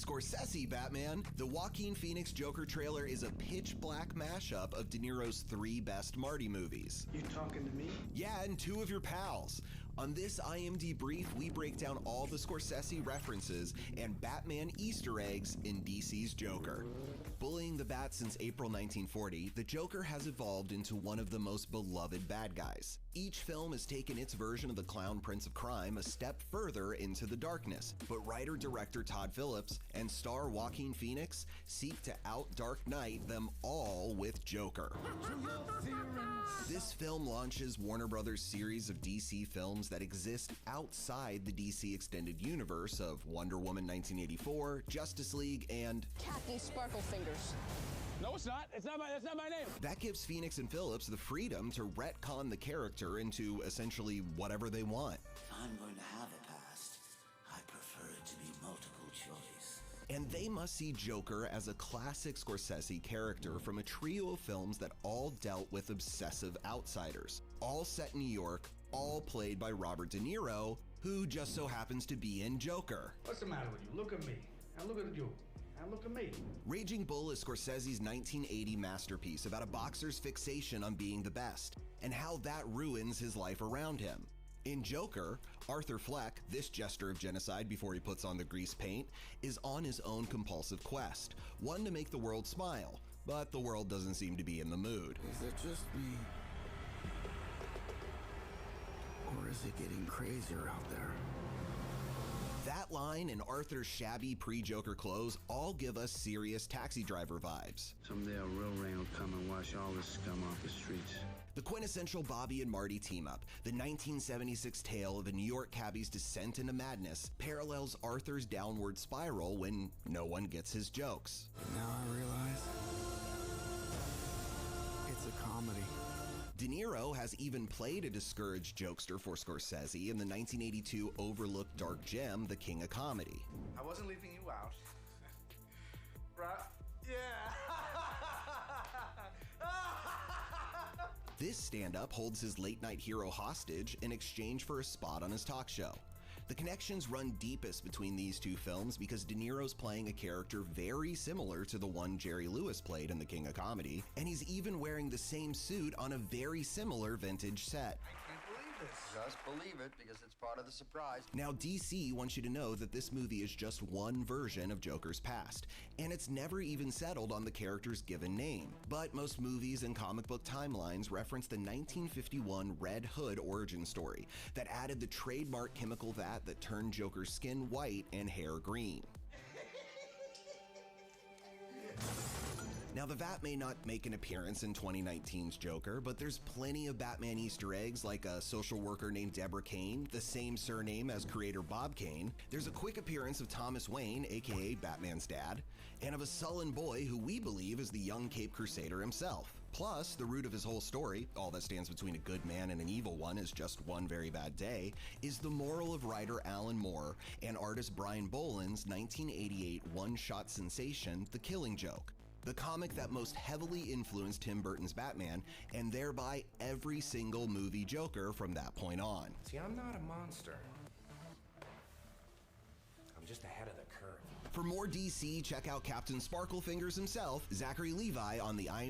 Scorsese Batman, the Joaquin Phoenix Joker trailer is a pitch-black mashup of De Niro's 3 best Marty movies. You talking to me? Yeah, and 2 of your pals. On this IMDb brief, we break down all the Scorsese references and Batman Easter eggs in DC's Joker. Bullying the Bat since April 1940, the Joker has evolved into one of the most beloved bad guys. Each film has taken its version of the clown prince of crime a step further into the darkness, but writer-director Todd Phillips and star Joaquin Phoenix seek to out-Dark Knight them all with Joker. This film launches Warner Brothers' series of DC films that exist outside the DC extended universe of Wonder Woman 1984, Justice League, and Khaki Sparkle Fingers. No, it's not. That's not my name. That gives Phoenix and Phillips the freedom to retcon the character into essentially whatever they want. If I'm going to have a past, I prefer it to be multiple choice. And they must see Joker as a classic Scorsese character from a trio of films that all dealt with obsessive outsiders, all set in New York, all played by Robert De Niro, who just so happens to be in Joker. What's the matter with you? Look at me. Now look at you. Now look at me. Raging Bull is Scorsese's 1980 masterpiece about a boxer's fixation on being the best, and how that ruins his life around him. In Joker, Arthur Fleck, this jester of genocide before he puts on the grease paint, is on his own compulsive quest, one to make the world smile, but the world doesn't seem to be in the mood. Is it just me? Or is it getting crazier out there? That line and Arthur's shabby pre-Joker clothes all give us serious Taxi Driver vibes. Someday a real rain will come and wash all this scum off the streets. The quintessential Bobby and Marty team-up, the 1976 tale of a New York cabbie's descent into madness, parallels Arthur's downward spiral when no one gets his jokes. Now I realize it's a comedy. De Niro has even played a discouraged jokester for Scorsese in the 1982 overlooked dark gem, The King of Comedy. I wasn't leaving you out. Right? Yeah. This stand-up holds his late-night hero hostage in exchange for a spot on his talk show. The connections run deepest between these two films because De Niro's playing a character very similar to the one Jerry Lewis played in The King of Comedy, and he's even wearing the same suit on a very similar vintage set. I can't believe this. Just believe it, because it's part of the surprise. Now, DC wants you to know that this movie is just one version of Joker's past, and it's never even settled on the character's given name. But most movies and comic book timelines reference the 1951 Red Hood origin story that added the trademark chemical vat that turned Joker's skin white and hair green. Now, the vat may not make an appearance in 2019's Joker, but there's plenty of Batman Easter eggs like a social worker named Deborah Kane, the same surname as creator Bob Kane. There's a quick appearance of Thomas Wayne, aka Batman's dad, and of a sullen boy who we believe is the young Cape Crusader himself. Plus, the root of his whole story, all that stands between a good man and an evil one is just one very bad day, is the moral of writer Alan Moore and artist Brian Boland's 1988 one-shot sensation, The Killing Joke, the comic that most heavily influenced Tim Burton's Batman, and thereby every single movie Joker from that point on. See, I'm not a monster. I'm just ahead of the curve. For more DC, check out Captain Sparklefingers himself, Zachary Levi, on the